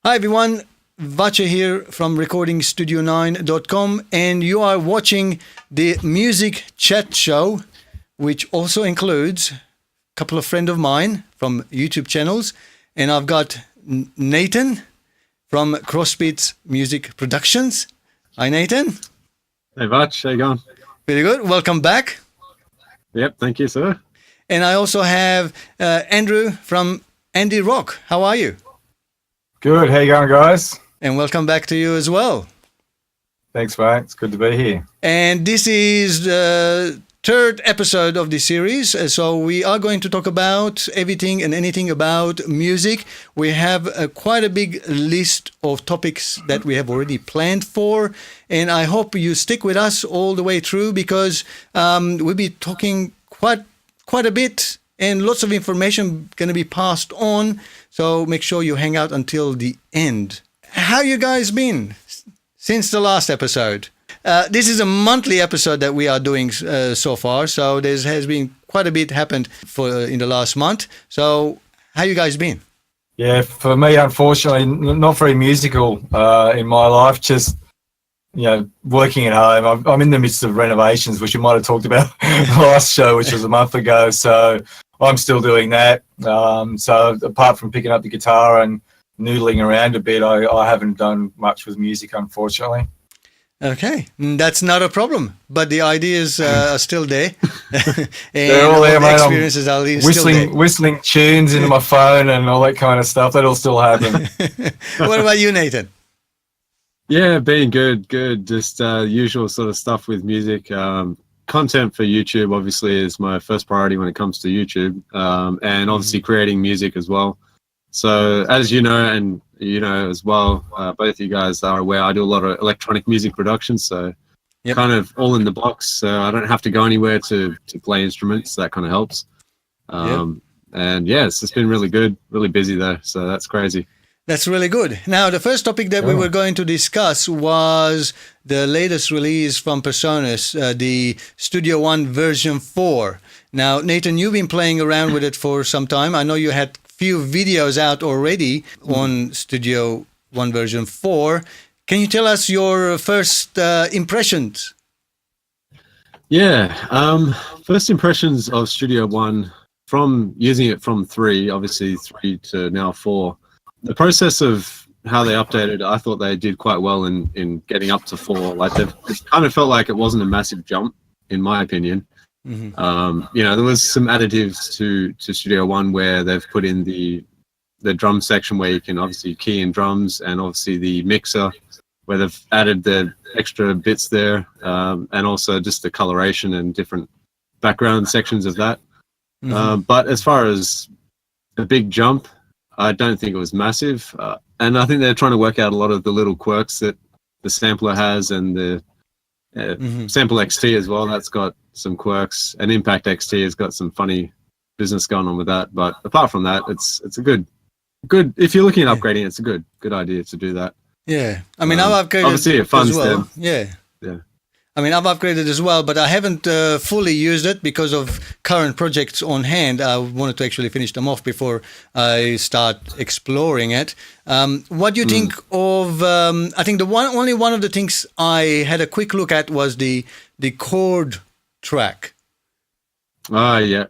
Hi everyone, Vacha here from recordingstudio9.com, and you are watching the Music Chat Show, which also includes a couple of friends of mine from YouTube channels, and I've got Nathan from Crossbeats Music Productions. Hi Nathan. Hey Vach, how you going? Very good, welcome back. Yep, thank you, sir. And I also have Andrew from Andy Rock. How are you? Good. How you going, guys? And welcome back to you as well. Thanks, mate. It's good to be here. And this is the third episode of the series. So we are going to talk about everything and anything about music. We have quite a big list of topics that we have already planned for. And I hope you stick with us all the way through, because we'll be talking quite a bit, and lots of information going to be passed on. So make sure you hang out until the end. How you guys been since the last episode? This is a monthly episode that we are doing so far. So there has been quite a bit happened in the last month. So how you guys been? Yeah, for me, unfortunately, not very musical in my life. Just, working at home. I'm in the midst of renovations, which we might have talked about last show, which was a month ago. So I'm still doing that. So apart from picking up the guitar and noodling around a bit, I haven't done much with music, unfortunately. Okay, that's not a problem. But the ideas are still there. And they're all there, the mate. experiences are still there. Whistling tunes into my phone and all that kind of stuff. That'll still happen. What about you, Nathan? Yeah, being good. Just usual sort of stuff with music. Content for YouTube, obviously, is my first priority when it comes to YouTube, and obviously creating music as well. So as you know, and you know as well, both of you guys are aware, I do a lot of electronic music production, so kind of all in the box. So I don't have to go anywhere to play instruments. That kind of helps. And yeah, it's just been really good, really busy though. So that's crazy. That's really good. Now, the first topic that we were going to discuss was the latest release from Personas, the Studio One version 4. Now, Nathan, you've been playing around with it for some time. I know you had few videos out already on Studio One version 4. Can you tell us your first impressions? Yeah, first impressions of Studio One from using it from 3, obviously 3 to now 4. The process of how they updated, I thought they did quite well in getting up to 4. Like it kind of felt like it wasn't a massive jump, in my opinion. There was some additives to Studio One where they've put in the drum section where you can obviously key in drums, and obviously the mixer where they've added the extra bits there, and also just the coloration and different background sections of that. But as far as a big jump, I don't think it was massive. And I think they're trying to work out a lot of the little quirks that the sampler has, and the Sample XT as well. That's got some quirks, and Impact XT has got some funny business going on with that. But apart from that, it's a good. If you're looking at upgrading, it's a good idea to do that. Yeah, I mean, I've upgraded obviously it funds as well. them. Yeah. I mean, I've upgraded as well, but I haven't fully used it because of current projects on hand. I wanted to actually finish them off before I start exploring it. What do you think of? I think only one of the things I had a quick look at was the chord track. Yeah.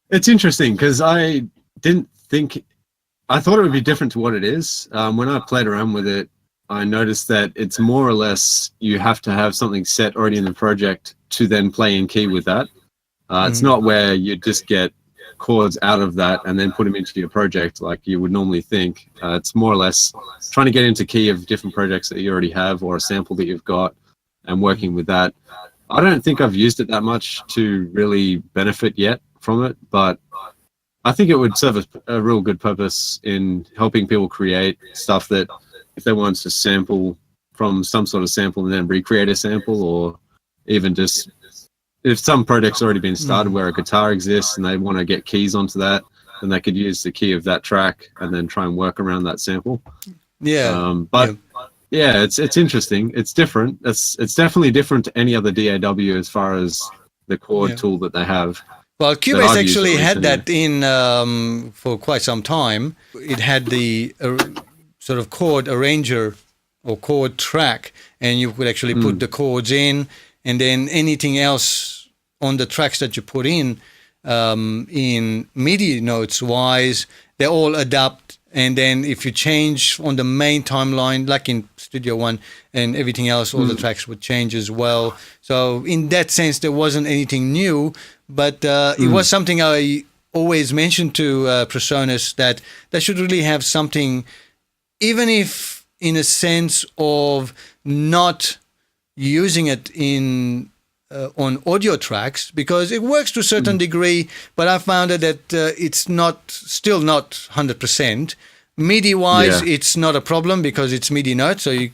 It's interesting because I thought it would be different to what it is. When I played around with it, I noticed that it's more or less you have to have something set already in the project to then play in key with that. It's not where you just get chords out of that and then put them into your project like you would normally think. It's more or less trying to get into key of different projects that you already have, or a sample that you've got, and working with that. I don't think I've used it that much to really benefit yet from it, but I think it would serve a real good purpose in helping people create stuff that, if they want to sample from some sort of sample and then recreate a sample, or even just if some project's already been started where a guitar exists and they want to get keys onto that, then they could use the key of that track and then try and work around that sample. It's interesting. It's different. It's definitely different to any other DAW as far as the chord tool that they have. Well, Cubase actually had that in for quite some time. It had the sort of chord arranger or chord track, and you could actually put the chords in, and then anything else on the tracks that you put in MIDI notes wise, they all adapt. And then if you change on the main timeline, like in Studio One and everything else, all the tracks would change as well. So in that sense, there wasn't anything new, but it was something I always mentioned to Presonus, that they should really have something, even if in a sense of not using it in on audio tracks, because it works to a certain degree, but I found that it's still not 100%. MIDI-wise, it's not a problem because it's MIDI notes, so you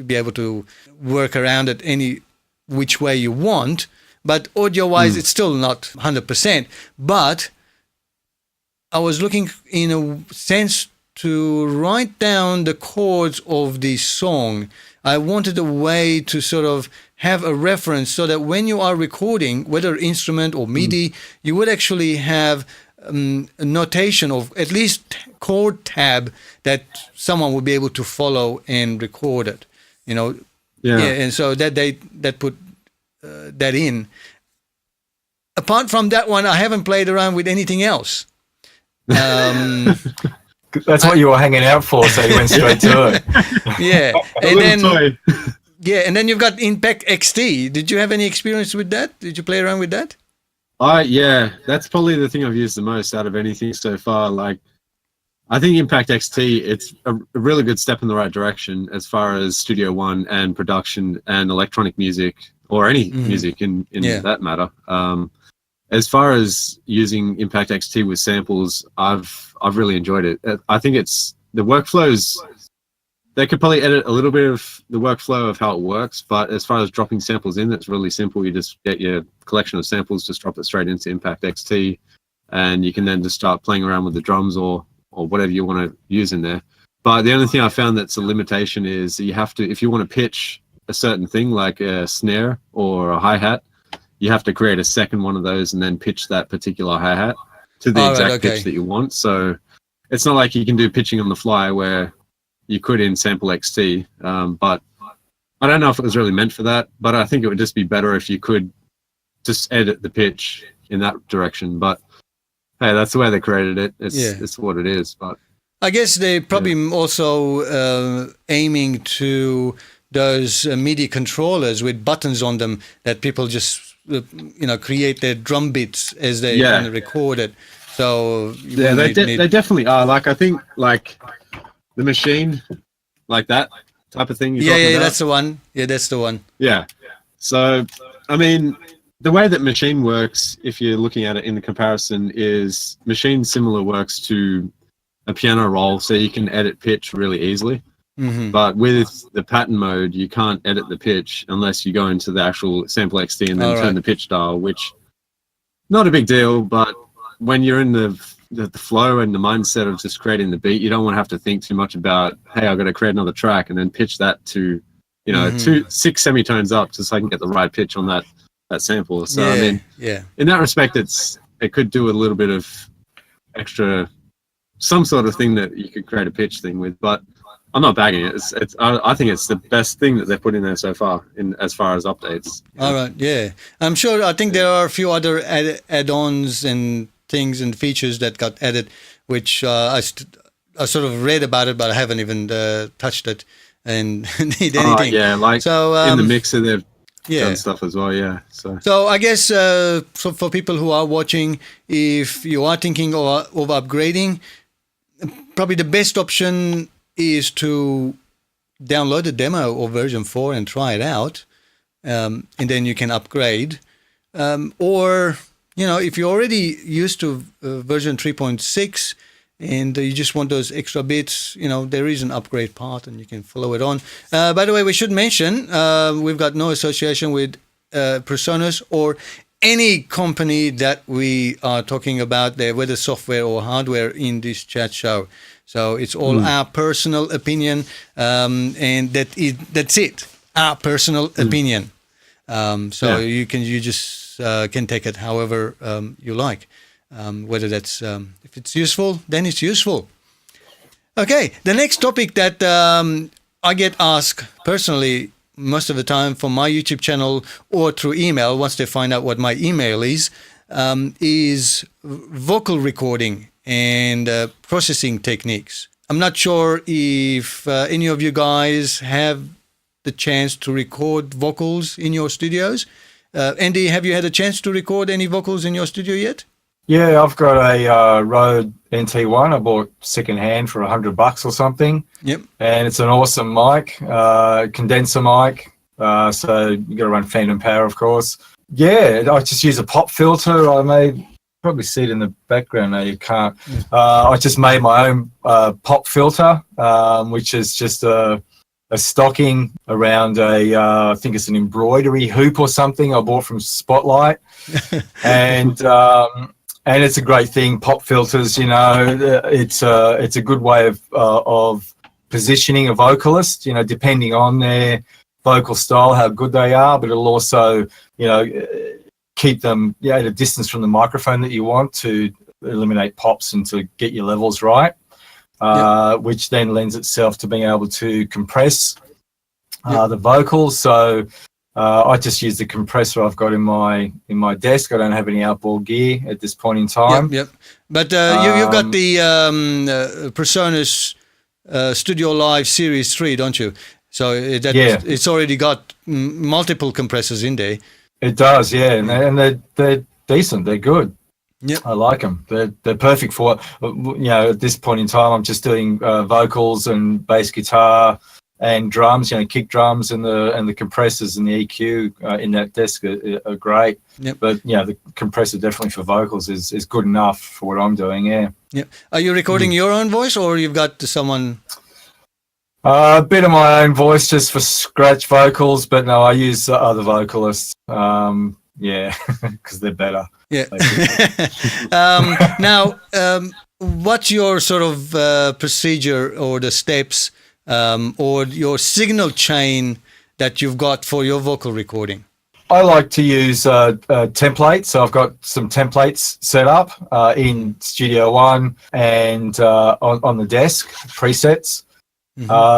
be able to work around it any which way you want. But audio-wise, it's still not 100%. But I was looking in a sense to write down the chords of the song. I wanted a way to sort of have a reference so that when you are recording, whether instrument or MIDI, you would actually have a notation of at least chord tab that someone would be able to follow and record it, you know. And so that put that in. Apart from that one, I haven't played around with anything else. That's what you were hanging out for, so you went straight to it. Yeah, and then you've got Impact XT. Did you have any experience with that? Did you play around with that? Yeah, that's probably the thing I've used the most out of anything so far. Like, I think Impact XT, it's a really good step in the right direction as far as Studio One and production and electronic music, or any music in that matter. As far as using Impact XT with samples, I've really enjoyed it. I think it's the workflows. They could probably edit a little bit of the workflow of how it works, but as far as dropping samples in, it's really simple. You just get your collection of samples, just drop it straight into Impact XT, and you can then just start playing around with the drums or whatever you want to use in there. But the only thing I found that's a limitation is you have to, if you want to pitch a certain thing like a snare or a hi-hat, you have to create a second one of those and then pitch that particular hi-hat to the exact pitch that you want. So it's not like you can do pitching on the fly where you could in Sample XT. But I don't know if it was really meant for that, but I think it would just be better if you could just edit the pitch in that direction. But hey, that's the way they created it. It's what it is. But I guess they probably also aiming to those MIDI controllers with buttons on them that people just create their drum beats as they kind of record it. So they definitely are. Like, I think like the machine, like that type of thing. That's the one. Yeah, that's the one. Yeah. So I mean, the way that machine works, if you're looking at it in the comparison, is machine similar works to a piano roll, so you can edit pitch really easily. But with the pattern mode, you can't edit the pitch unless you go into the actual Sample XT and then turn the pitch dial, which not a big deal. But when you're in the flow and the mindset of just creating the beat, you don't want to have to think too much about, hey, I've got to create another track and then pitch that to, 6 semitones up just so I can get the right pitch on that sample. So I mean, in that respect, it could do a little bit of extra, some sort of thing that you could create a pitch thing with, but I'm not bagging it. I think it's the best thing that they've put in there so far, as far as updates. All right, yeah. I think there are a few other add-ons and things and features that got added, which I sort of read about it, but I haven't even touched it and need anything. In the mixer they've done stuff as well. Yeah. So I guess for people who are watching, if you are thinking of upgrading, probably the best option is to download the demo or version 4 and try it out, and then you can upgrade. Or, if you're already used to version 3.6 and you just want those extra bits, there is an upgrade part and you can follow it on. By the way, we should mention we've got no association with Presonus or any company that we are talking about there, whether software or hardware, in this chat show. So it's all our personal opinion, and that's it. Our personal opinion. You just can take it however you like. Whether that's if it's useful, then it's useful. Okay, the next topic that I get asked personally most of the time from my YouTube channel or through email, once they find out what my email is vocal recording and processing techniques. I'm not sure if any of you guys have the chance to record vocals in your studios. Andy, have you had a chance to record any vocals in your studio yet? Yeah, I've got a Rode NT1 I bought secondhand for $100 or something. Yep. And it's an awesome mic, condenser mic. So you got to run phantom power, of course. Yeah, I just use a pop filter. I made, probably see it in the background. No, you can't. I just made my own pop filter, which is just a stocking around I think it's an embroidery hoop or something I bought from Spotlight. And it's a great thing. Pop filters, you know, it's a good way of positioning a vocalist, you know, depending on their vocal style, how good they are, but it'll also, you know, keep them at a distance from the microphone that you want to eliminate pops and to get your levels right, which then lends itself to being able to compress the vocals. So I just use the compressor I've got in my desk. I don't have any outboard gear at this point in time. Yep. But you've got the PreSonus Studio Live Series 3, don't you? So it's already got multiple compressors in there. It does, yeah, and they're decent. They're good. Yep. I like them. They're perfect for, you know, at this point in time. I'm just doing vocals and bass guitar and drums. You know, kick drums and the compressors and the EQ in that desk are great. Yep. But yeah, the compressor definitely for vocals is good enough for what I'm doing. Yeah. Yep. Are you recording your own voice, or you've got someone? A bit of my own voice just for scratch vocals, but no, I use other vocalists. Yeah, because they're better. Yeah. Now, what's your sort of procedure or the steps or your signal chain that you've got for your vocal recording? I like to use templates. So I've got some templates set up in Studio One and on the desk, presets.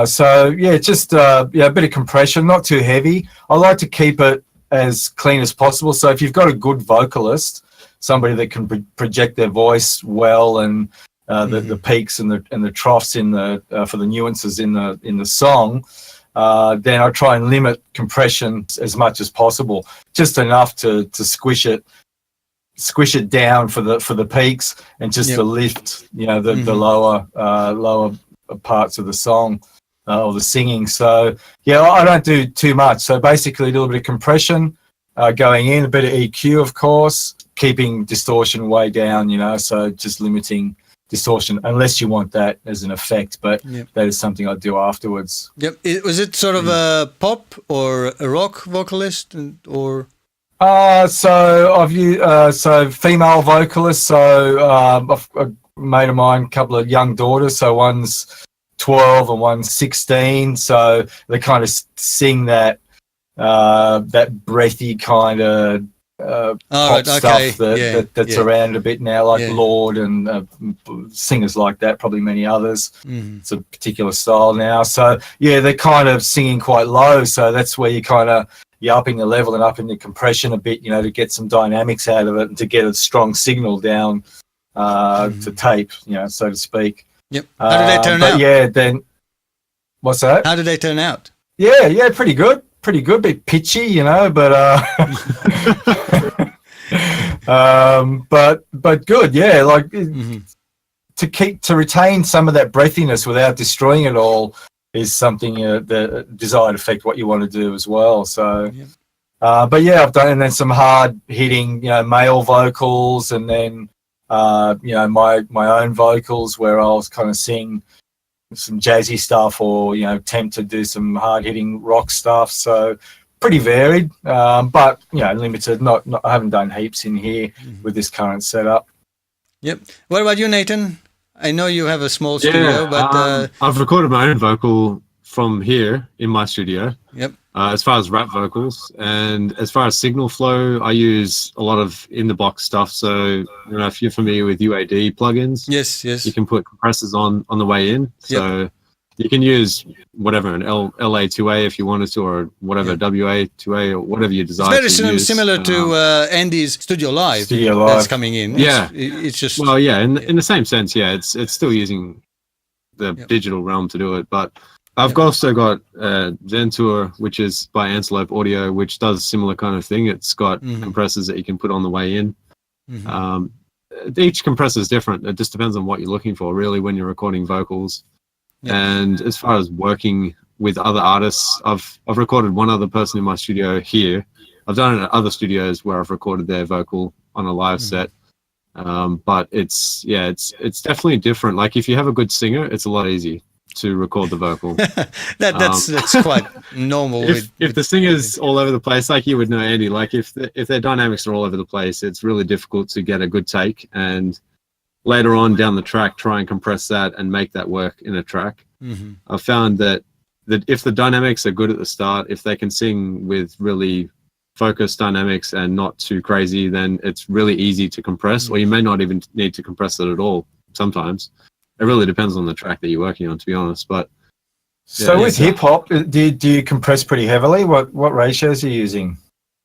So yeah, just a bit of compression, not too heavy. I like to keep it as clean as possible. So if you've got a good vocalist, somebody that can project their voice well, and the peaks and the troughs in the for the nuances in the song, then I try and limit compression as much as possible, just enough to squish it down for the peaks and just to lift, you know, the lower parts of the song or the singing. So yeah, I don't do too much. So basically a little bit of compression going in, a bit of EQ, of course, keeping distortion way down, you know, so just limiting distortion unless you want that as an effect, but that is something I do afterwards. Yep. Was it sort of a pop or a rock vocalist or? So I've used female vocalists. So a mate of mine, a couple of young daughters. So one's 12 and one's 16. So they kind of sing that breathy kind of pop stuff that's around a bit now, like Lord and singers like that, probably many others. It's a particular style now. So yeah, they're kind of singing quite low. So that's where you're upping the level and upping the compression a bit, you know, to get some dynamics out of it and to get a strong signal down to tape, you know, so to speak. Yep. How did they turn out? Yeah, then what's that? How did they turn out? Yeah, pretty good. Bit pitchy, you know, but but good, yeah. Like to retain some of that breathiness without destroying it all is something the desired effect, what you want to do as well. So, but yeah, I've done, and then some hard hitting, you know, male vocals, and then you know, my own vocals where I'll kind of sing some jazzy stuff, or, you know, attempt to do some hard hitting rock stuff. So pretty varied, but, you know, limited. Not I haven't done heaps in here with this current setup. Yep. What about you, Nathan? I know you have a small studio, but I've recorded my own vocal from here in my studio. Yep. as far as rap vocals. And as far as signal flow, I use a lot of in-the-box stuff. So, if you're familiar with UAD plugins, Yes, yes. you can put compressors on the way in. So you can use whatever, an LA2A if you wanted to, or whatever, WA2A, or whatever you desire It's to very use. similar to Andy's Studio Live. Studio That's Live. coming in. Yeah. It's just... Well, yeah, in the same sense, yeah, it's still using the digital realm to do it. But I've also got Zentour, which is by Antelope Audio, which does a similar kind of thing. It's got compressors that you can put on the way in. Each compressor is different. It just depends on what you're looking for, really, when you're recording vocals. And as far as working with other artists, I've recorded one other person in my studio here. I've done it at other studios where I've recorded their vocal on a live set. But it's definitely different. Like if you have a good singer, it's a lot easier to record the vocal. That's quite normal. If the singer's all over the place, like you would know, Andy, like if their dynamics are all over the place, it's really difficult to get a good take, and later on down the track try and compress that and make that work in a track. I've found that if the dynamics are good at the start, if they can sing with really focused dynamics and not too crazy, then it's really easy to compress, or you may not even need to compress it at all sometimes. It really depends on the track that you're working on, to be honest. But so with hip hop, do you compress pretty heavily? What ratios are you using?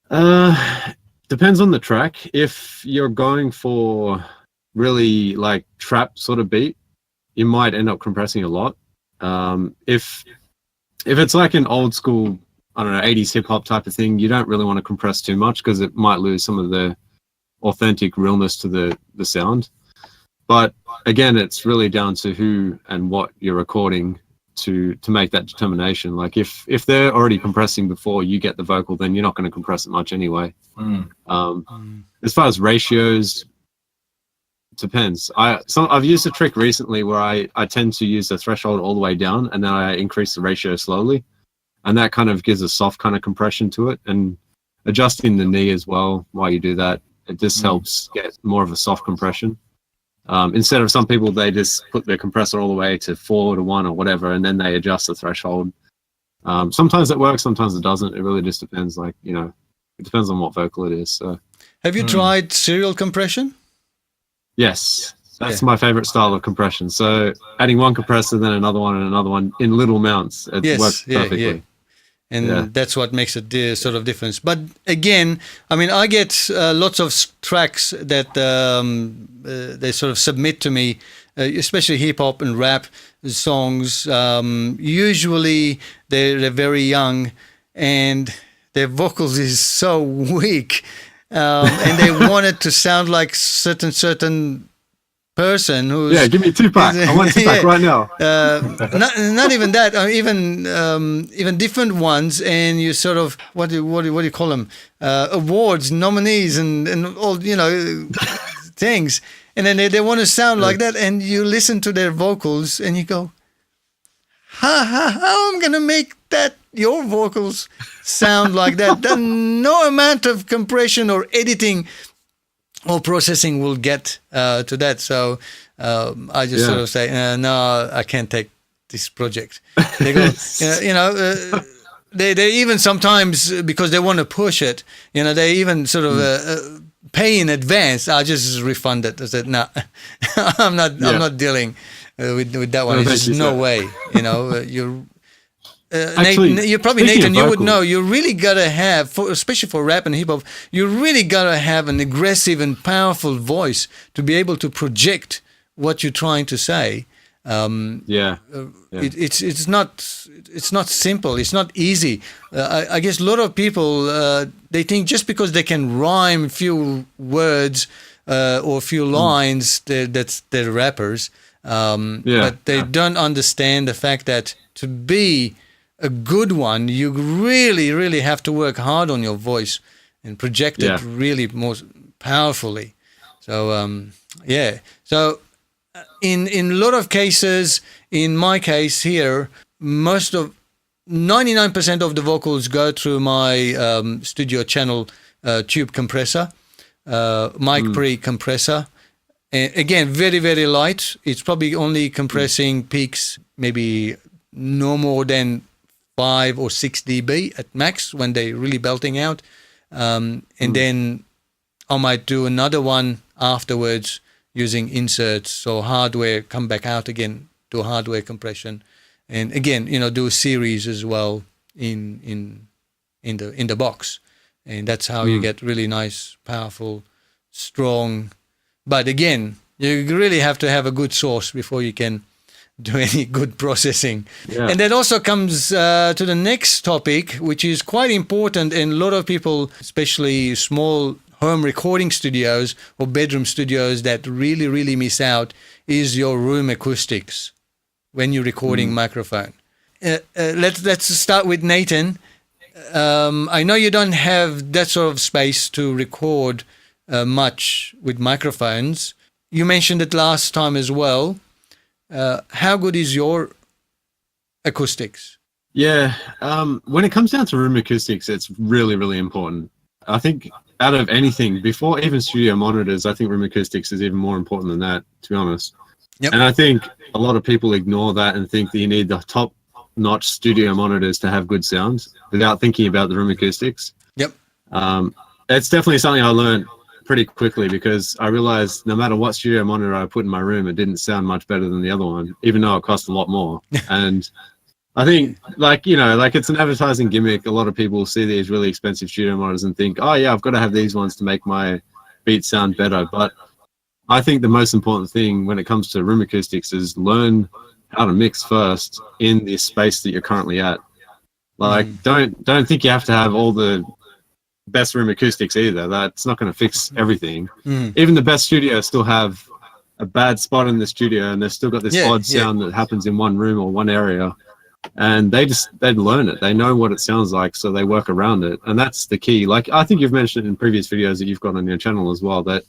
Depends on the track. If you're going for really like trap sort of beat, you might end up compressing a lot. If it's like an old school, I don't know, 80s hip hop type of thing, you don't really want to compress too much because it might lose some of the authentic realness to the sound. But again, it's really down to who and what you're recording to make that determination. Like if they're already compressing before you get the vocal, then you're not going to compress it much anyway. As far as ratios, it depends. I've used a trick recently where I tend to use the threshold all the way down, and then I increase the ratio slowly, and that kind of gives a soft kind of compression to it. And adjusting the knee as well while you do that, it just helps get more of a soft compression. Instead of some people, they just put their compressor all the way to 4 to 1 or whatever, and then they adjust the threshold. Sometimes it works, sometimes it doesn't. It really just depends. Like, it depends on what vocal it is. So, have you tried serial compression? Yes, that's my favorite style of compression. So adding one compressor, then another one, and another one in little amounts. It works perfectly. And that's what makes a sort of difference. But again, I mean, I get lots of tracks that they sort of submit to me, especially hip hop and rap songs. Usually they're very young, and their vocals is so weak, and they want it to sound like certain person who's give me Tupac. I want Tupac right now. Not even that. Even different ones, and you sort of what do you call them? Awards, nominees, and all things. And then they want to sound like that, and you listen to their vocals, and you go, how I'm gonna make your vocals sound like that? No amount of compression or editing or processing will get to that. So I just sort of say, no, I can't take this project. They go, they even sometimes, because they want to push it, they even sort of pay in advance. I just refund it. I said, no, I'm not dealing with that one. There's just no way. You're. Actually, you probably, Nathan, you would know, you really gotta have, especially for rap and hip hop, you really gotta have an aggressive and powerful voice to be able to project what you're trying to say. It's not simple. It's not easy. I guess a lot of people they think just because they can rhyme a few words or a few lines, that's they're rappers. But they don't understand the fact that to be a good one, you really, really have to work hard on your voice and project it really most powerfully. So, So, in a lot of cases, in my case here, 99% of the vocals go through my studio channel tube compressor, mic pre-compressor. Again, very, very light. It's probably only compressing peaks, maybe no more than 5 or 6 dB at max when they're really belting out. And then I might do another one afterwards using inserts, so hardware come back out again, do hardware compression, and again, do a series as well in the box, and that's how you get really nice, powerful, strong. But again, you really have to have a good source before you can do any good processing. Yeah. And that also comes to the next topic, which is quite important, and a lot of people, especially small home recording studios or bedroom studios, that really miss out, is your room acoustics when you're recording microphone. Let's start with Nathan. I know you don't have that sort of space to record much with microphones. You mentioned it last time as well. How good is your acoustics? Yeah, when it comes down to room acoustics, it's really important. I think out of anything, before even studio monitors, I think room acoustics is even more important than that, to be honest. Yep. And I think a lot of people ignore that and think that you need the top-notch studio monitors to have good sound without thinking about the room acoustics. Yep. It's definitely something I learned pretty quickly, because I realized no matter what studio monitor I put in my room, it didn't sound much better than the other one, even though it cost a lot more. And I think, like it's an advertising gimmick. A lot of people see these really expensive studio monitors and think, oh yeah, I've got to have these ones to make my beats sound better. But I think the most important thing when it comes to room acoustics is learn how to mix first in the space that you're currently at. Like, don't think you have to have all the best room acoustics either. That's not going to fix everything. Even the best studios still have a bad spot in the studio, and they've still got this odd sound that happens in one room or one area. And they learn it. They know what it sounds like, so they work around it. And that's the key. Like, I think you've mentioned in previous videos that you've got on your channel as well, that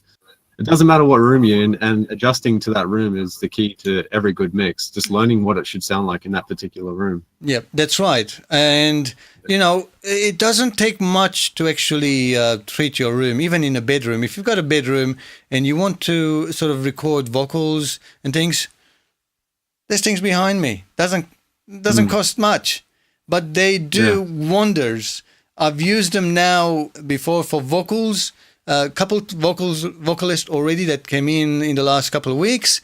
it doesn't matter what room you're in, and adjusting to that room is the key to every good mix. Just learning what it should sound like in that particular room. Yeah, that's right. And, it doesn't take much to actually treat your room, even in a bedroom. If you've got a bedroom and you want to sort of record vocals and things, there's things behind me. Doesn't cost much, but they do wonders. I've used them now before for vocals. A couple vocalists already that came in the last couple of weeks,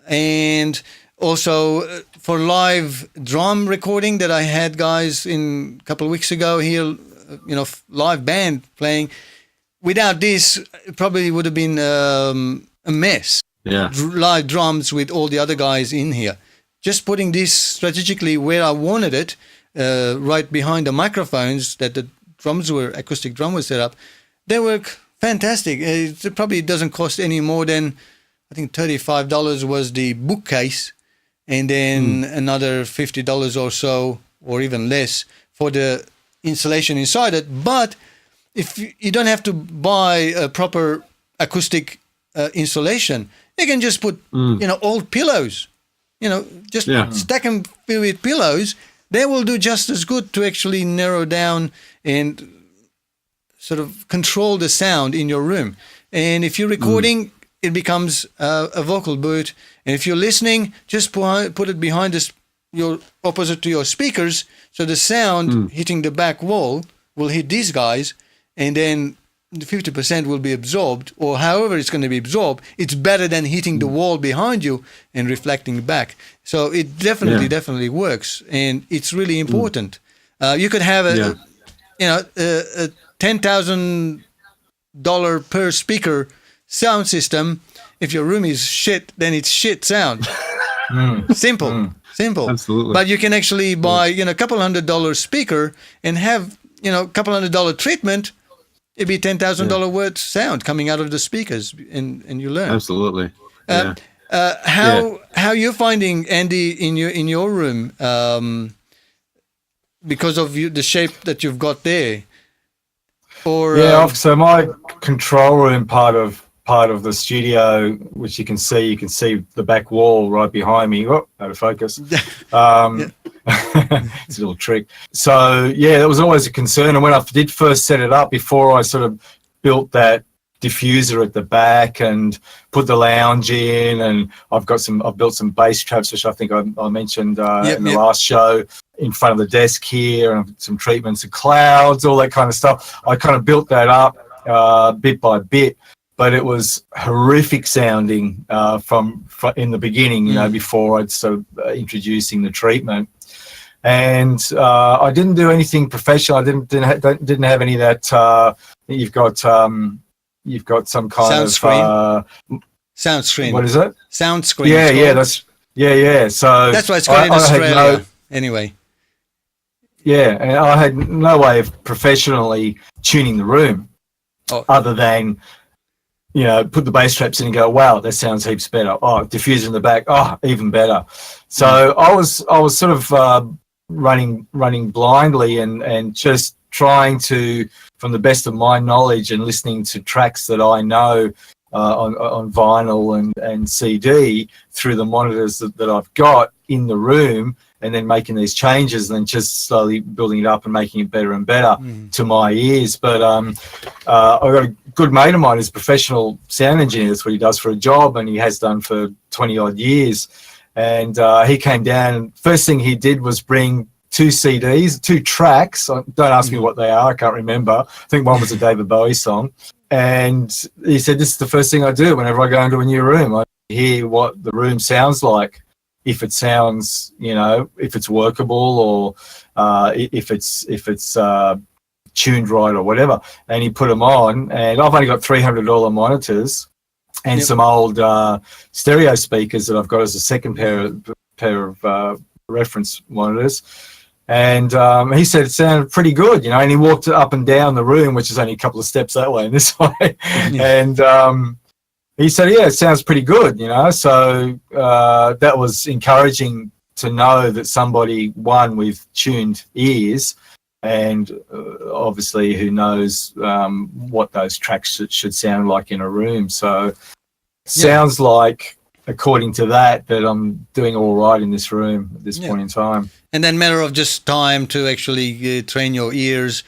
and also for live drum recording that I had guys in a couple of weeks ago here, live band playing. Without this, it probably would have been a mess. Yeah, live drums with all the other guys in here. Just putting this strategically where I wanted it, right behind the microphones that the acoustic drum was set up, they work fantastic. It probably doesn't cost any more than, I think $35 was the bookcase, and then another $50 or so, or even less, for the installation inside it. But if you don't have to buy a proper acoustic installation, you can just put, old pillows. Just stack them with pillows. They will do just as good to actually narrow down and sort of control the sound in your room. And if you're recording, it becomes a vocal booth. And if you're listening, just put it behind your opposite to your speakers, so the sound hitting the back wall will hit these guys, and then the 50% will be absorbed, or however it's going to be absorbed. It's better than hitting the wall behind you and reflecting back. So it definitely works, and it's really important. You could have a $10,000 per speaker sound system. If your room is shit, then it's shit sound. Simple. Absolutely. But you can actually buy a couple $100 speaker and have a couple $100 treatment. It'd be $10,000 worth sound coming out of the speakers, and you learn. Absolutely. How you're finding, Andy, in your room, because of the shape that you've got there, or so my control room part of the studio, which you can see the back wall right behind me. Oh, out of focus. It's a little trick. So that was always a concern. And when I did first set it up, before I sort of built that diffuser at the back and put the lounge in, and I've built some bass traps, which I think I mentioned in the last show. in front of the desk here, and some treatments of clouds, all that kind of stuff. I kind of built that up bit by bit, but it was horrific sounding from in the beginning, before I'd started introducing the treatment. And I didn't do anything professional. I didn't have any of that. You've got some kind sound screen. What is it? Sound screen. Yeah. So that's why it's called in Australia. Anyway. Yeah, and I had no way of professionally tuning the room, other than, put the bass traps in and go, wow, that sounds heaps better. Oh, diffuser in the back, oh, even better. So I was sort of running blindly and just trying to, from the best of my knowledge and listening to tracks that I know on vinyl and CD through the monitors that I've got in the room, and then making these changes and then just slowly building it up and making it better and better to my ears. But I've got a good mate of mine who's a professional sound engineer. That's what he does for a job, and he has done for 20 odd years. And he came down, and first thing he did was bring 2 CDs, 2 tracks. Don't ask me what they are. I can't remember. I think one was a David Bowie song. And he said, this is the first thing I do whenever I go into a new room. I hear what the room sounds like. If it sounds, if it's workable, or if it's tuned right or whatever. And he put them on, and I've only got $300 monitors and some old stereo speakers that I've got as a second pair of reference monitors. And he said it sounded pretty good, and he walked up and down the room, which is only a couple of steps that way and this way. And he said, yeah, it sounds pretty good, So that was encouraging to know that somebody, one, with tuned ears, and obviously who knows what those tracks should sound like in a room. So sounds like, according to that I'm doing all right in this room at this point in time. And then matter of just time to actually train your ears.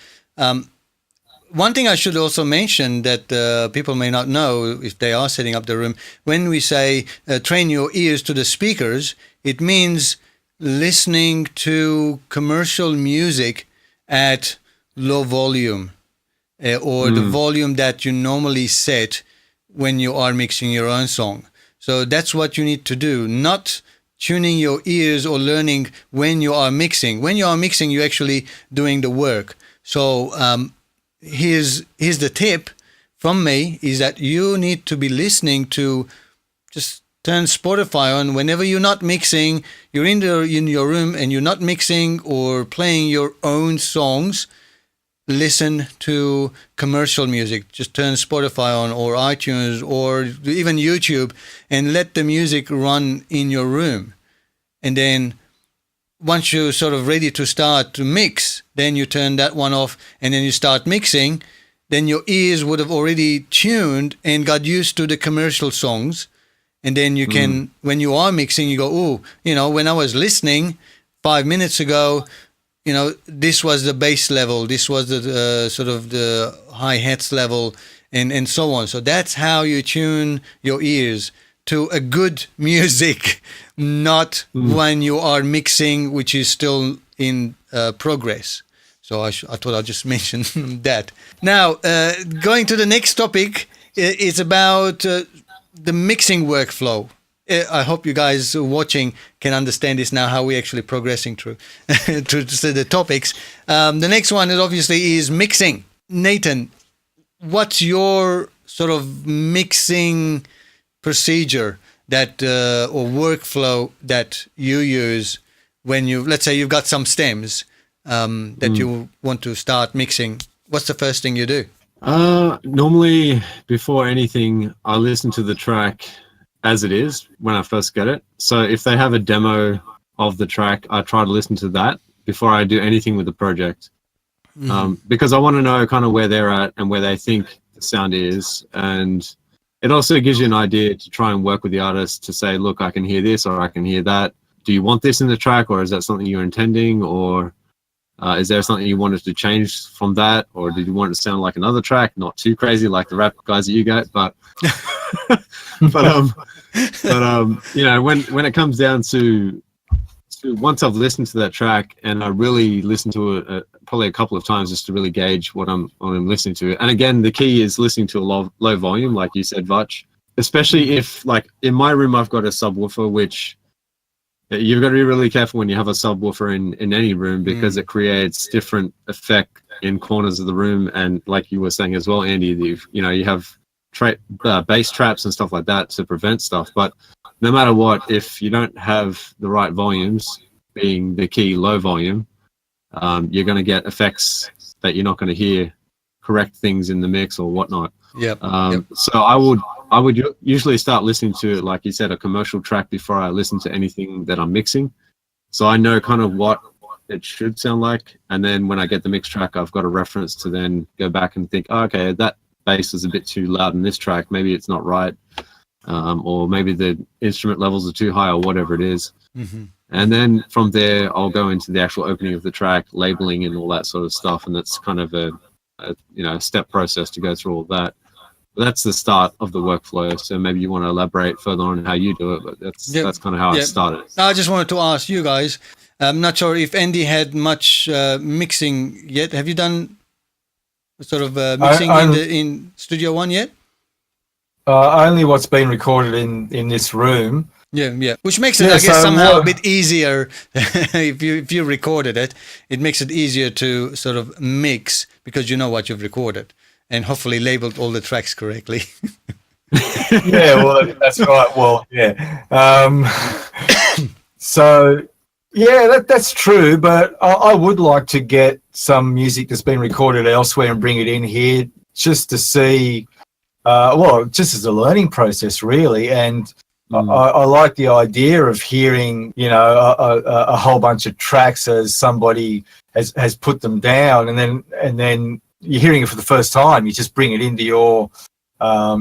One thing I should also mention that people may not know if they are setting up the room, when we say train your ears to the speakers, it means listening to commercial music at low volume or the volume that you normally set when you are mixing your own song. So that's what you need to do, not tuning your ears or learning when you are mixing. When you are mixing, you're actually doing the work. So here's the tip from me, is that you need to be listening to, just turn Spotify on whenever you're not mixing, you're in your room and you're not mixing or playing your own songs. Listen to commercial music. Just turn Spotify on, or iTunes, or even YouTube, and let the music run in your room. And then once you're sort of ready to start to mix, then you turn that one off and then you start mixing. Then your ears would have already tuned and got used to the commercial songs. And then you can, when you are mixing, you go, oh, when I was listening 5 minutes ago, this was the bass level, this was the sort of the hi-hats level, and so on. So that's how you tune your ears to a good music, not when you are mixing, which is still in progress. So I thought I'd just mention that. Now, going to the next topic, it's about the mixing workflow. I hope you guys watching can understand this now, how we're actually progressing through the topics. The next one is mixing. Nathan, what's your sort of mixing procedure that or workflow that you use when let's say you've got some stems that you want to start mixing? What's the first thing you do? Normally, before anything, I listen to the track as it is when I first get it. So if they have a demo of the track, I try to listen to that before I do anything with the project. Because I want to know kind of where they're at and where they think the sound is. And it also gives you an idea to try and work with the artist to say, look, I can hear this or I can hear that. Do you want this in the track, or is that something you're intending? Or is there something you wanted to change from that? Or did you want it to sound like another track? Not too crazy like the rap guys that you get, but when it comes down to once I've listened to that track, and I really listen to it probably a couple of times just to really gauge what I'm listening to. And again, the key is listening to a low volume, like you said, Vach. Especially if, like, in my room, I've got a subwoofer, which you've got to be really careful when you have a subwoofer in any room, because it creates different effect in corners of the room. And like you were saying as well, Andy, you have bass traps and stuff like that to prevent stuff. But no matter what, if you don't have the right volumes, being the key low volume, you're going to get effects that you're not going to hear correct things in the mix or whatnot. So I would usually start listening to, like you said, a commercial track before I listen to anything that I'm mixing. So I know kind of what it should sound like. And then when I get the mix track, I've got a reference to then go back and think, oh, okay, that bass is a bit too loud in this track. Maybe it's not right. Or maybe the instrument levels are too high, or whatever it is. And then from there, I'll go into the actual opening of the track, labeling and all that sort of stuff. And that's kind of a step process to go through all that. That's the start of the workflow. So maybe you want to elaborate further on how you do it, but that's kind of how I started. I just wanted to ask you guys. I'm not sure if Andy had much mixing yet. Have you done sort of mixing in Studio One yet? Only what's been recorded in this room. Yeah. Which makes it, I guess, somehow a bit easier. If you recorded it, it makes it easier to sort of mix because you know what you've recorded. And hopefully labeled all the tracks correctly. Yeah, well, that's right. Well, yeah. So, yeah, that's true. But I would like to get some music that's been recorded elsewhere and bring it in here just to see, just as a learning process, really. And I like the idea of hearing, a whole bunch of tracks as somebody has put them down, and then you're hearing it for the first time. You just bring it into your DAW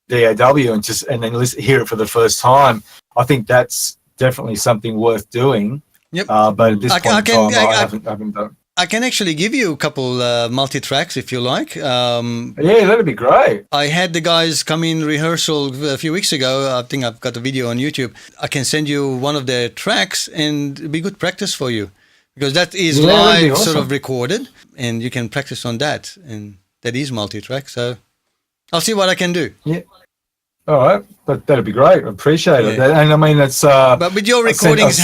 and then hear it for the first time. I think that's definitely something worth doing. Yep. But at this point in time, I haven't done. I can actually give you a couple multi-tracks if you like. Yeah, that'd be great. I had the guys come in rehearsal a few weeks ago. I think I've got a video on YouTube. I can send you one of their tracks and it'd be good practice for you. Because that is live, sort of recorded, and you can practice on that. And that is multi-track, so I'll see what I can do. Yeah. All right. That'd be great. I appreciate it. And I mean, it's... but with your recordings,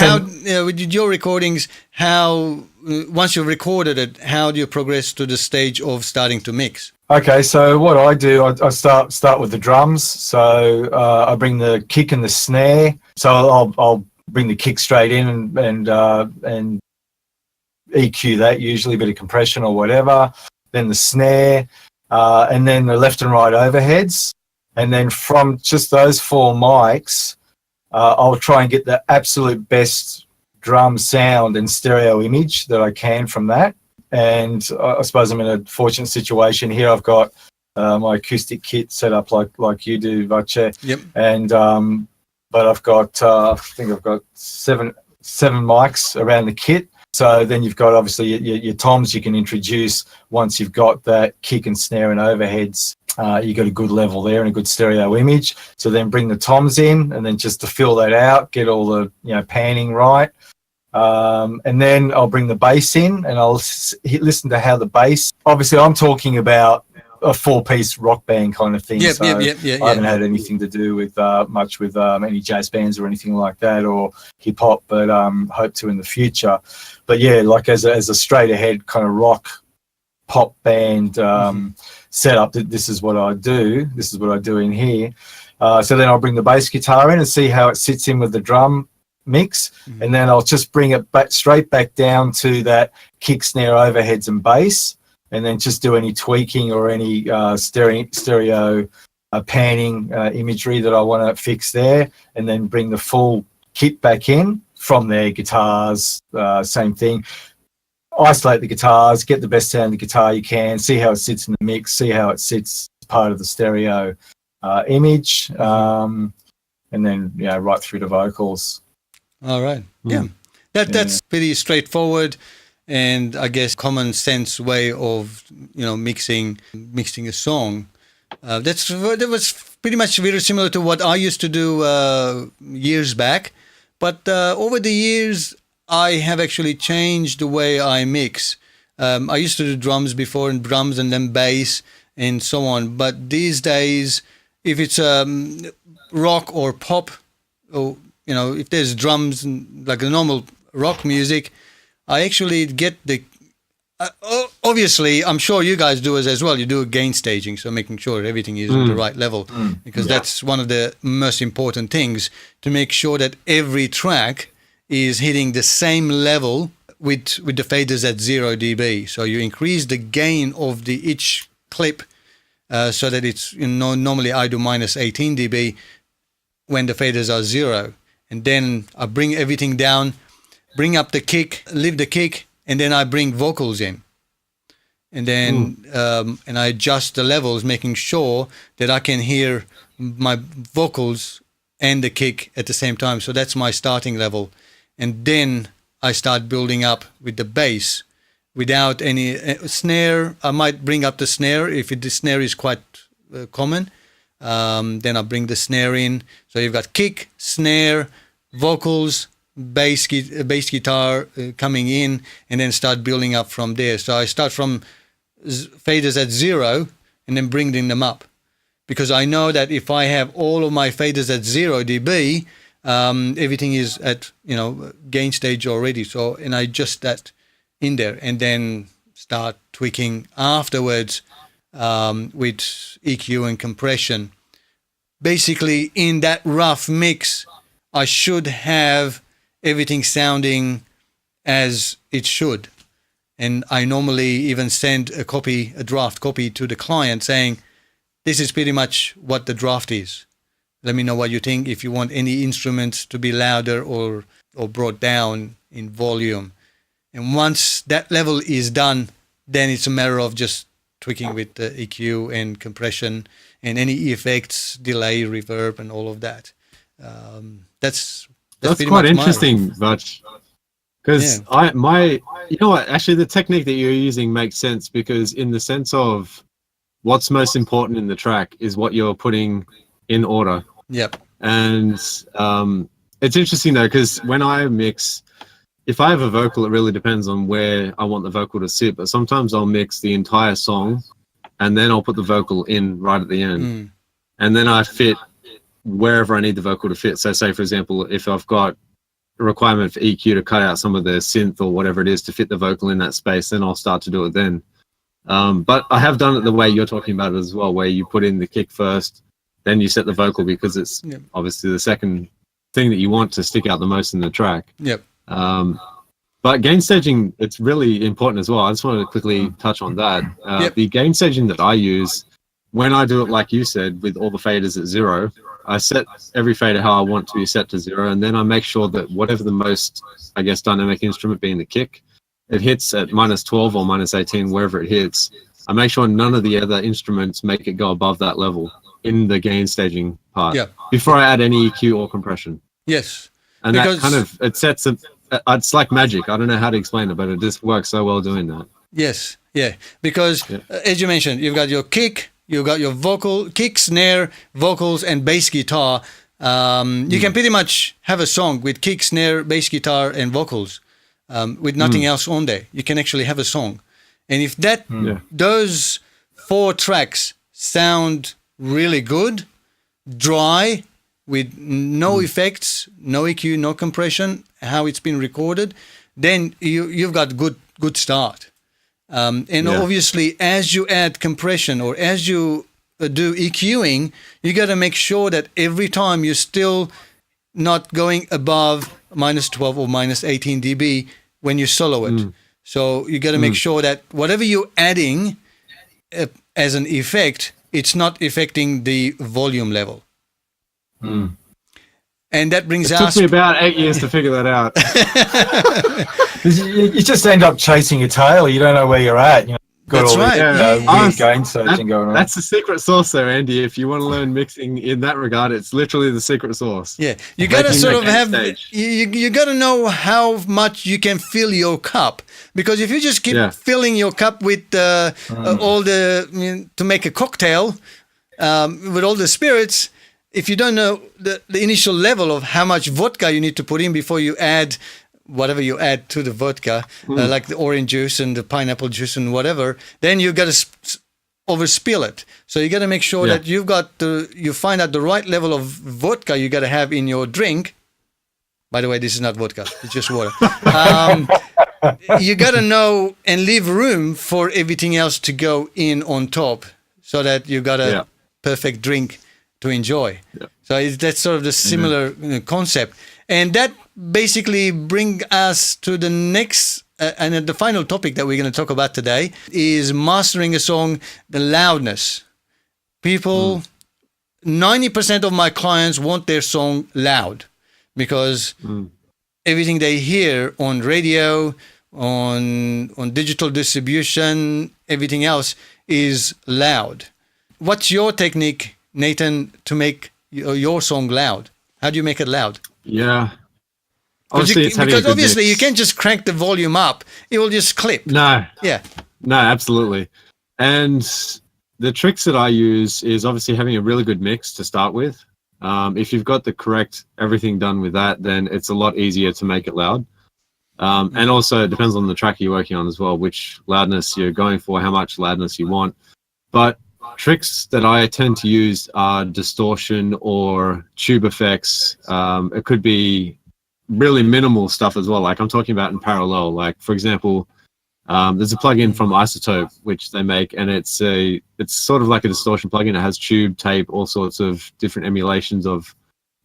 once you've recorded it, how do you progress to the stage of starting to mix? Okay, so what I do, I start with the drums. So I bring the kick and the snare. So I'll bring the kick straight in and EQ that, usually a bit of compression or whatever, then the snare, and then the left and right overheads. And then from just those four mics, I'll try and get the absolute best drum sound and stereo image that I can from that. And I suppose I'm in a fortunate situation here. I've got my acoustic kit set up like you do, Vache. Yep. And but I've got I think I've got seven mics around the kit. So then you've got obviously your toms you can introduce once you've got that kick and snare and overheads. You got a good level there and a good stereo image. So then bring the toms in, and then just to fill that out, get all the panning right. And then I'll bring the bass in, and I'll listen to how the bass. Obviously, I'm talking about a 4-piece rock band kind of thing. I haven't had anything to do with much with any jazz bands or anything like that, or hip hop, but hope to in the future. But yeah, like as a straight ahead kind of rock pop band setup, this is what I do. This is what I do in here. So then I'll bring the bass guitar in and see how it sits in with the drum mix, and then I'll just bring it straight back down to that kick, snare, overheads, and bass. And then just do any tweaking or any stereo panning imagery that I want to fix there, and then bring the full kit back in. From there, guitars, same thing. Isolate the guitars, get the best sound of the guitar you can, see how it sits in the mix, see how it sits as part of the stereo image, and then right through to vocals. All right, that's pretty straightforward. And I guess common sense way of mixing a song. That was pretty much very similar to what I used to do years back. But over the years, I have actually changed the way I mix. I used to do drums before, and drums and then bass and so on. But these days, if it's rock or pop, or if there's drums like the normal rock music, I actually get the. Obviously, I'm sure you guys do as well. You do a gain staging, so making sure everything is at the right level, because that's one of the most important things, to make sure that every track is hitting the same level with the faders at 0 dB. So you increase the gain of each clip so that it's, normally I do minus 18 dB when the faders are 0. And then I bring everything down, bring up the kick, leave the kick, and then I bring vocals in. And then and I adjust the levels, making sure that I can hear my vocals and the kick at the same time. So that's my starting level. And then I start building up with the bass without any snare. I might bring up the snare if the snare is quite common. Then I bring the snare in. So you've got kick, snare, vocals, bass guitar coming in, and then start building up from there. So I start from faders at 0 and then bringing them up, because I know that if I have all of my faders at 0 dB, everything is at gain stage already. So and I adjust that in there, and then start tweaking afterwards with EQ and compression. Basically, in that rough mix, I should have everything sounding as it should. And I normally even send a draft copy to the client saying, this is pretty much what the draft is. Let me know what you think, if you want any instruments to be louder or brought down in volume. And once that level is done, then it's a matter of just tweaking with the EQ and compression and any effects, delay, reverb, and all of that. That's quite interesting, Vach. Because actually the technique that you're using makes sense, because in the sense of what's most important in the track is what you're putting in order. Yep. And it's interesting though, because when I mix, if I have a vocal, it really depends on where I want the vocal to sit. But sometimes I'll mix the entire song and then I'll put the vocal in right at the end. And then I fit wherever I need the vocal to fit. So say, for example, if I've got a requirement for EQ to cut out some of the synth or whatever it is to fit the vocal in that space, then I'll start to do it then. But I have done it the way you're talking about it as well, where you put in the kick first, then you set the vocal, because it's obviously the second thing that you want to stick out the most in the track. Yep. But gain staging, it's really important as well. I just wanted to quickly touch on that. The gain staging that I use, when I do it like you said, with all the faders at 0, I set every fader how I want to be set to 0, and then I make sure that whatever the most, I guess, dynamic instrument being the kick, it hits at minus 12 or minus 18, wherever it hits. I make sure none of the other instruments make it go above that level in the gain staging part before I add any EQ or compression. Yes. And that kind of, it sets a, it's like magic. I don't know how to explain it, but it just works so well doing that. Yes. Yeah. Because as you mentioned, you've got your kick, you've got your vocal, kick, snare, vocals, and bass guitar. You can pretty much have a song with kick, snare, bass guitar, and vocals with nothing else on there. You can actually have a song. And if that those 4 tracks sound really good, dry, with no effects, no EQ, no compression, how it's been recorded, then you've got good start. And obviously, as you add compression or as you do EQing, you got to make sure that every time you're still not going above minus 12 or minus 18 dB when you solo it. So you got to make sure that whatever you're adding as an effect, it's not affecting the volume level. And that brings us... It took me about 8 years to figure that out. You just end up chasing your tail. You don't know where you're at. That's right. Weird gain searching going on. That's the secret sauce there, Andy. If you want to learn mixing in that regard, it's literally the secret sauce. Yeah, you got to sort of have... You got to know how much you can fill your cup. Because if you just keep filling your cup with all the... to make a cocktail with all the spirits... If you don't know the initial level of how much vodka you need to put in before you add whatever you add to the vodka, like the orange juice and the pineapple juice and whatever, then you got to overspill it. So you got to make sure that you find out the right level of vodka you got to have in your drink. By the way, this is not vodka; it's just water. You got to know and leave room for everything else to go in on top, so that you got a perfect drink to enjoy. Yeah. So that's sort of the similar concept, and that basically brings us to the next. And the final topic that we're going to talk about today is mastering a song, the loudness. People, 90% of my clients want their song loud because everything they hear on radio, on digital distribution, everything else is loud. What's your technique, Nathan, to make your song loud? How do you make it loud? Yeah. Because obviously you can't just crank the volume up; it will just clip. No. Yeah. No, absolutely. And the tricks that I use is obviously having a really good mix to start with. If you've got the correct everything done with that, then it's a lot easier to make it loud. And also it depends on the track you're working on as well, which loudness you're going for, how much loudness you want. But tricks that I tend to use are distortion or tube effects. It could be really minimal stuff as well, like I'm talking about in parallel. Like, for example, there's a plugin from Isotope which they make, and it's sort of like a distortion plugin. It has tube, tape, all sorts of different emulations of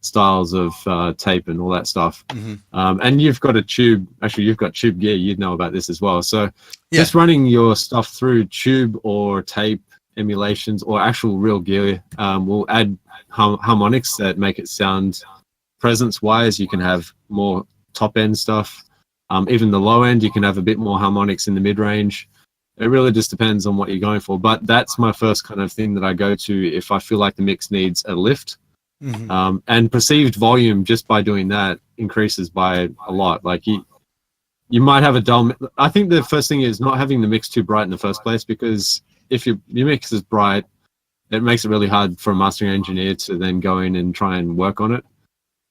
styles of tape and all that stuff. And you've got you've got tube gear. You'd know about this as well. So just running your stuff through tube or tape emulations or actual real gear will add harmonics that make it sound presence wise. You can have more top end stuff. Even the low end, you can have a bit more harmonics in the mid range. It really just depends on what you're going for. But that's my first kind of thing that I go to if I feel like the mix needs a lift. And perceived volume just by doing that increases by a lot. Like you might have a dull. I think the first thing is not having the mix too bright in the first place, because if your mix is bright, it makes it really hard for a mastering engineer to then go in and try and work on it.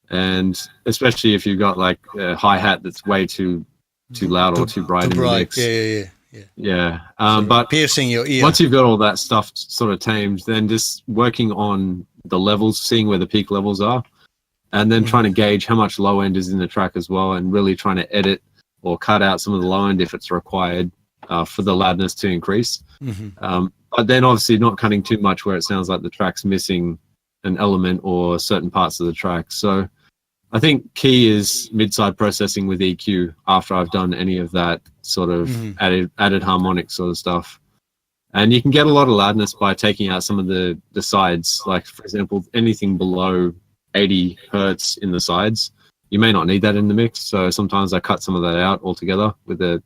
And especially if you've got like a hi-hat that's way too loud or too bright in the mix. Yeah. But piercing your ear. Once you've got all that stuff sort of tamed, then just working on the levels, seeing where the peak levels are, and then trying to gauge how much low end is in the track as well, and really trying to edit or cut out some of the low end if it's required for the loudness to increase. But then obviously not cutting too much where it sounds like the track's missing an element or certain parts of the track. So I think key is mid-side processing with EQ after I've done any of that sort of added harmonic sort of stuff. And you can get a lot of loudness by taking out some of the sides. Like, for example, anything below 80 hertz in the sides, you may not need that in the mix. So sometimes I cut some of that out altogether with a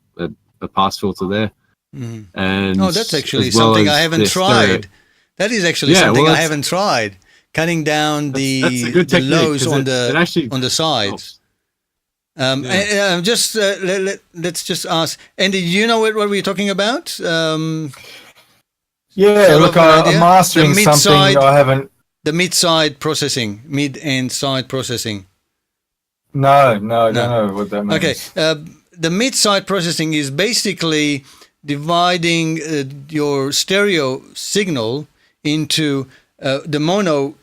pass filter there. And that's actually something I haven't tried. That is actually something I haven't tried. Cutting down the lows on the sides. Let's just ask Andy. Do you know what we're talking about? I'm mastering something I haven't. The mid-side processing, mid and side processing. No, I don't know what that means. Okay, the mid-side processing is basically dividing your stereo signal into the mono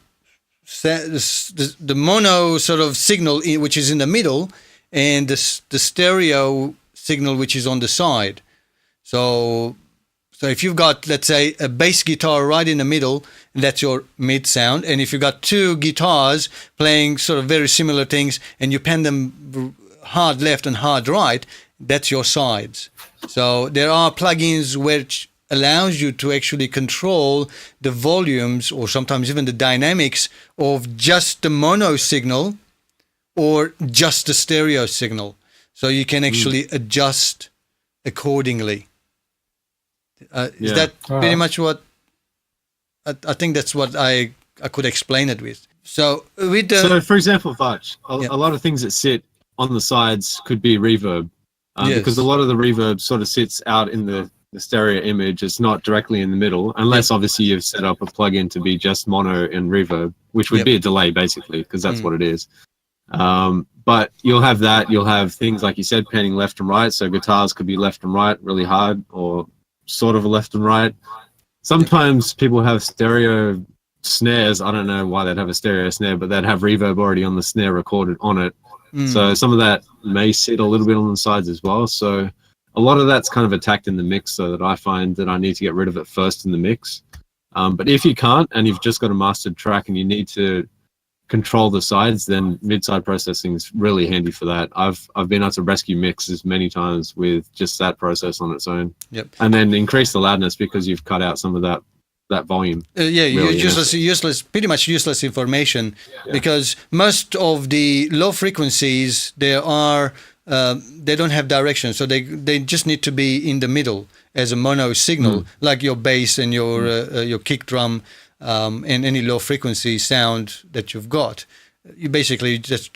sort of signal which is in the middle, and the stereo signal which is on the side. So if you've got, let's say, a bass guitar right in the middle, that's your mid sound. And if you've got two guitars playing sort of very similar things and you pan them hard left and hard right, that's your sides. So there are plugins which allows you to actually control the volumes or sometimes even the dynamics of just the mono signal or just the stereo signal. So you can actually adjust accordingly. Is that pretty much what I think that's what I could explain it with. So for example, Vaj, a lot of things that sit on the sides could be reverb, because a lot of the reverb sort of sits out in the stereo image. It's not directly in the middle, unless obviously you've set up a plugin to be just mono and reverb, which would be a delay basically, because that's what it is. But you'll have that. You'll have things like you said, panning left and right. So guitars could be left and right really hard, or sort of a left and right. Sometimes people have stereo snares. I don't know why they'd have a stereo snare, but they'd have reverb already on the snare recorded on it. So some of that may sit a little bit on the sides as well. So a lot of that's kind of attacked in the mix, so that I find that I need to get rid of it first in the mix. But if you can't, and you've just got a mastered track and you need to control the sides, then mid-side processing is really handy for that. I've been able to rescue mixes many times with just that process on its own. Yep. And then increase the loudness because you've cut out some of that volume. Useless, pretty much useless information, because most of the low frequencies, they don't have direction, so they just need to be in the middle as a mono signal, like your bass and your kick drum, and any low frequency sound that you've got. You basically just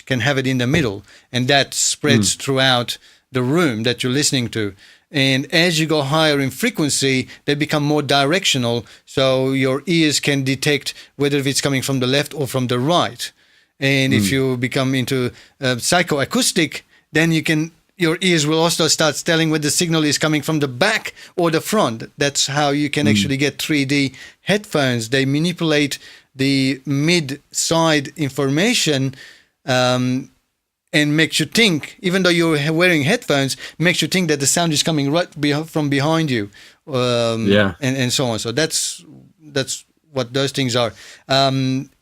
can have it in the middle, and that spreads throughout the room that you're listening to. And as you go higher in frequency, they become more directional, so your ears can detect whether it's coming from the left or from the right. And if you become into psychoacoustic, then your ears will also start telling whether the signal is coming from the back or the front. That's how you can actually get 3D headphones. They manipulate the mid-side information, and makes you think, even though you're wearing headphones, makes you think that the sound is coming right from behind you, and so on. So that's what those things are.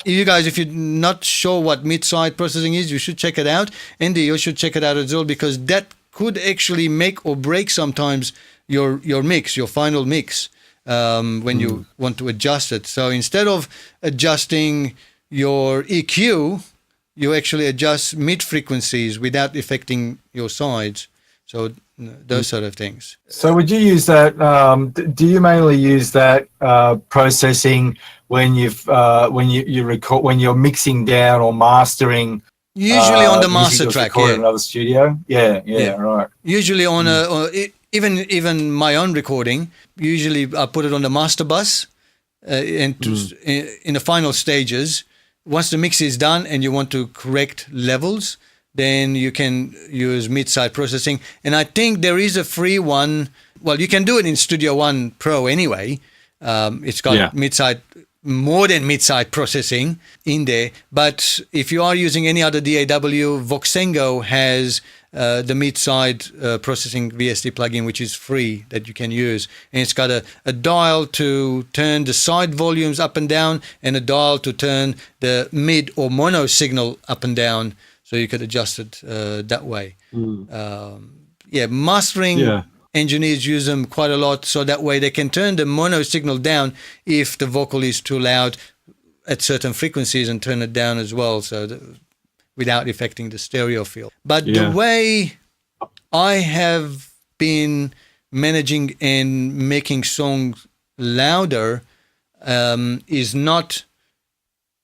You guys, if you're not sure what mid-side processing is, you should check it out. Andy, you should check it out as well, because that could actually make or break sometimes your mix, your final mix, when you want to adjust it. So instead of adjusting your EQ, you actually adjust mid frequencies without affecting your sides. So those sort of things. So would you use that? Do you mainly use that processing when you record, when you're mixing down or mastering? Usually on the master track, in another studio. Yeah, right. Usually on even my own recording. Usually I put it on the master bus, and in the final stages. Once the mix is done and you want to correct levels, then you can use mid-side processing. And I think there is a free one. Well, you can do it in Studio One Pro anyway. It's got more than mid-side processing in there. But if you are using any other DAW, Voxengo has the mid-side processing VST plugin, which is free, that you can use. And it's got a dial to turn the side volumes up and down, and a dial to turn the mid or mono signal up and down. So you could adjust it that way. Mastering engineers use them quite a lot, so that way they can turn the mono signal down if the vocal is too loud at certain frequencies, and turn it down as well, so without affecting the stereo field. But the way I have been managing and making songs louder is not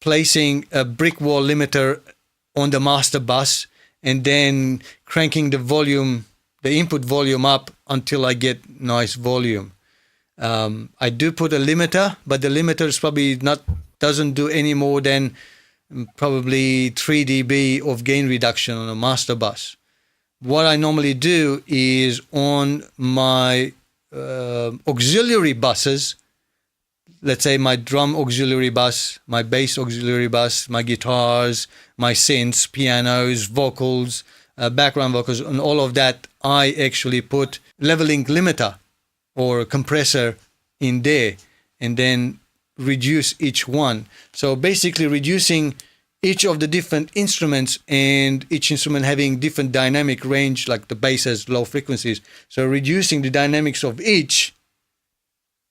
placing a brick wall limiter on the master bus and then cranking the input volume up until I get nice volume. I do put a limiter, but the limiter is probably doesn't do any more than probably 3 dB of gain reduction on a master bus. What I normally do is on my auxiliary buses, let's say my drum auxiliary bus, my bass auxiliary bus, my guitars, my synths, pianos, vocals, background vocals, and all of that, I actually put leveling limiter or a compressor in there, and then reduce each one. So basically reducing each of the different instruments, and each instrument having different dynamic range, like the bass has low frequencies. So reducing the dynamics of each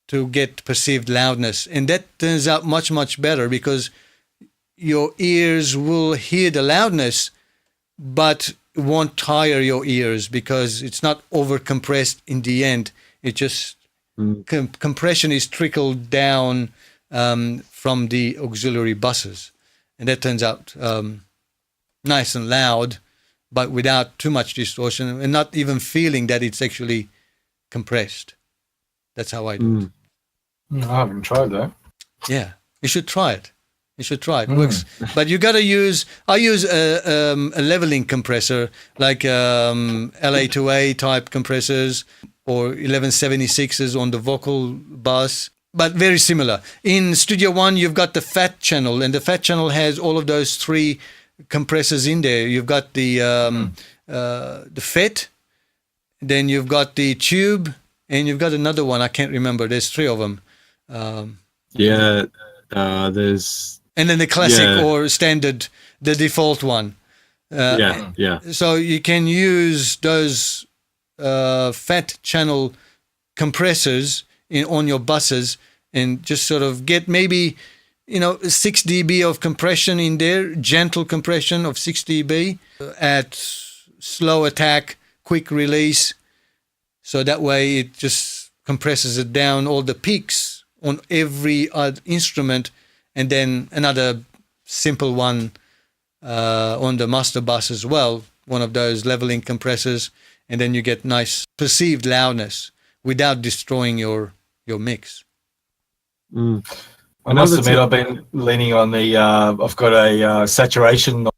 to get perceived loudness. And that turns out much, much better, because your ears will hear the loudness, but won't tire your ears, because it's not over compressed in the end. It just compression is trickled down from the auxiliary buses, and that turns out nice and loud, but without too much distortion, and not even feeling that it's actually compressed. That's how I do it. I haven't tried that. Yeah, you should try it. You should try it. Works, but you got to use. I use a leveling compressor like LA2A type compressors or 1176s on the vocal bus, but very similar. In Studio One, you've got the fat channel, and the fat channel has all of those three compressors in there. You've got the FET, then you've got the tube, and you've got another one. I can't remember. There's three of them. There's. And then the classic or standard, the default one. So you can use those fat channel compressors on your buses and just sort of get maybe, 6 dB of compression in there, gentle compression of 6 dB at slow attack, quick release. So that way it just compresses it down all the peaks on every instrument. And then another simple one on the master bus as well, one of those leveling compressors, and then you get nice perceived loudness without destroying your mix. I must admit, I've been leaning on the. I've got a saturation,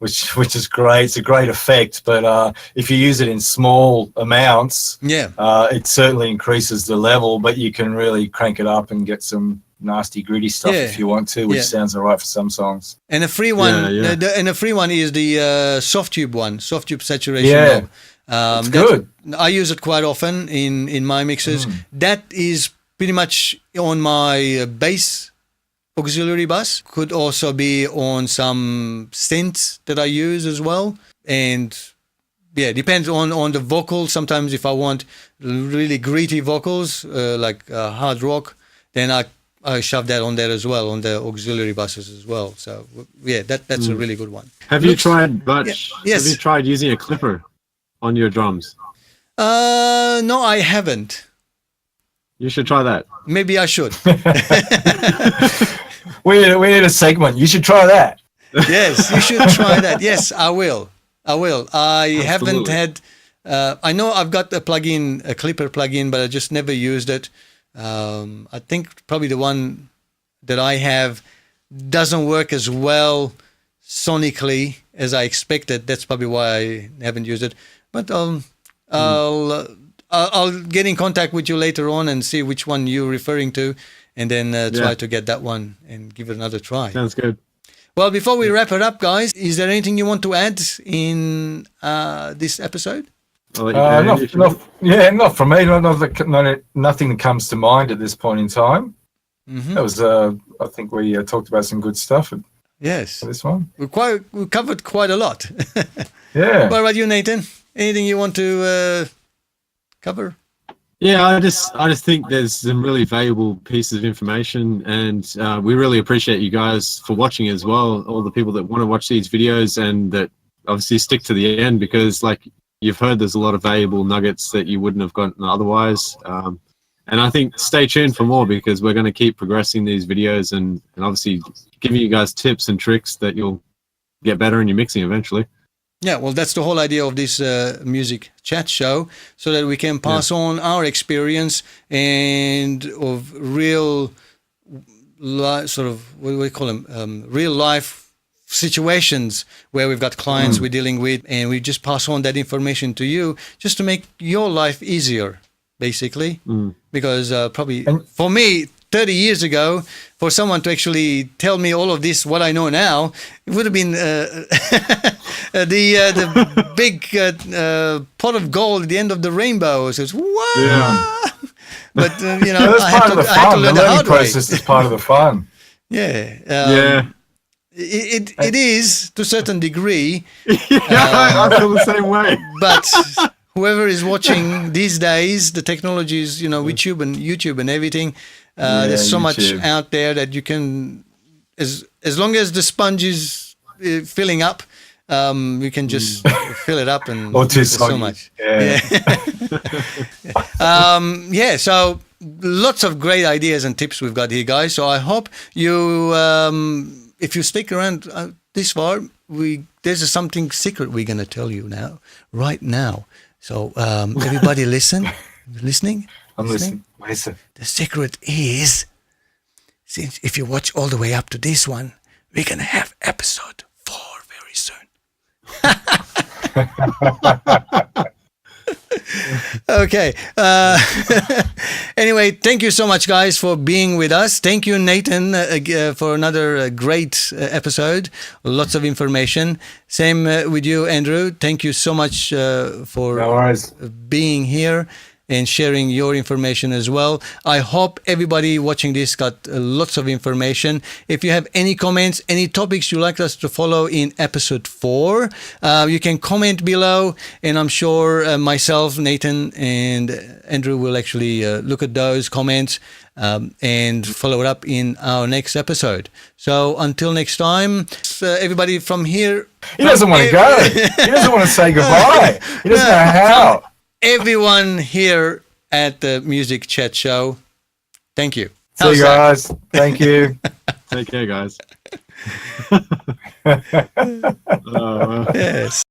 which is great. It's a great effect, but if you use it in small amounts, it certainly increases the level. But you can really crank it up and get some nasty gritty stuff if you want to, which sounds all right for some songs. And a free one, and a free one is the soft tube saturation knob. It's good. I use it quite often in my mixes. That is pretty much on my bass auxiliary bus. Could also be on some synths that I use as well. And it depends on the vocal. Sometimes if I want really gritty vocals, like hard rock, then I shove that on there as well, on the auxiliary buses as well. So that's a really good one. Have you tried Yes. Have you tried using a clipper on your drums? No, I haven't. You should try that. Maybe I should. we need a segment. You should try that. Yes, you should try that. Yes, I will. I haven't had. I know I've got a clipper plugin, but I just never used it. I think probably the one that I have doesn't work as well sonically as I expected. That's probably why I haven't used it. But I'll get in contact with you later on and see which one you're referring to, and then try to get that one and give it another try. Sounds good. Well, before we wrap it up, guys, is there anything you want to add in this episode? Not from me. Nothing that comes to mind at this point in time. That was, I think we talked about some good stuff. Yes. For this one, we covered quite a lot. Yeah. What about you, Nathan? Anything you want to cover? Yeah, I just think there's some really valuable pieces of information, and we really appreciate you guys for watching as well. All the people that want to watch these videos and that obviously stick to the end, because like you've heard, there's a lot of valuable nuggets that you wouldn't have gotten otherwise. And I think stay tuned for more, because we're going to keep progressing these videos and obviously giving you guys tips and tricks that you'll get better in your mixing eventually. Yeah, well, that's the whole idea of this music chat show, so that we can pass on our experience and of real sort of, what do we call them, real life situations where we've got clients we're dealing with, and we just pass on that information to you just to make your life easier, basically. Because probably for me, 30 years ago, for someone to actually tell me all of this, what I know now, it would have been the big pot of gold at the end of the rainbow. So it's, what? Yeah. But, that's part of the fun. The learning process is part of the fun. Yeah. It is to a certain degree. I feel the same way. But whoever is watching these days, the technology is, YouTube and everything. There's so much out there that you can, as long as the sponge is filling up, you can just fill it up, and so much. So lots of great ideas and tips we've got here, guys. So I hope you, if you stick around this far, there's something secret we're going to tell you right now. So everybody listening? I'm listening. Listen. The secret is since if you watch all the way up to this one, we're going to have episode 4 very soon. Okay. Anyway, thank you so much, guys, for being with us. Thank you, Nathan, for another great episode. Lots of information. Same with you, Andrew. Thank you so much for No worries. being here and sharing your information as well. I hope everybody watching this got lots of information. If you have any comments, any topics you'd like us to follow in episode 4, you can comment below, and I'm sure myself, Nathan, and Andrew will actually look at those comments and follow it up in our next episode. So until next time, everybody from here... He doesn't want to go. He doesn't want to say goodbye. He doesn't know how. Everyone here at the Music Chat Show, thank you. See you guys. Thank you. Take care, guys. Yes.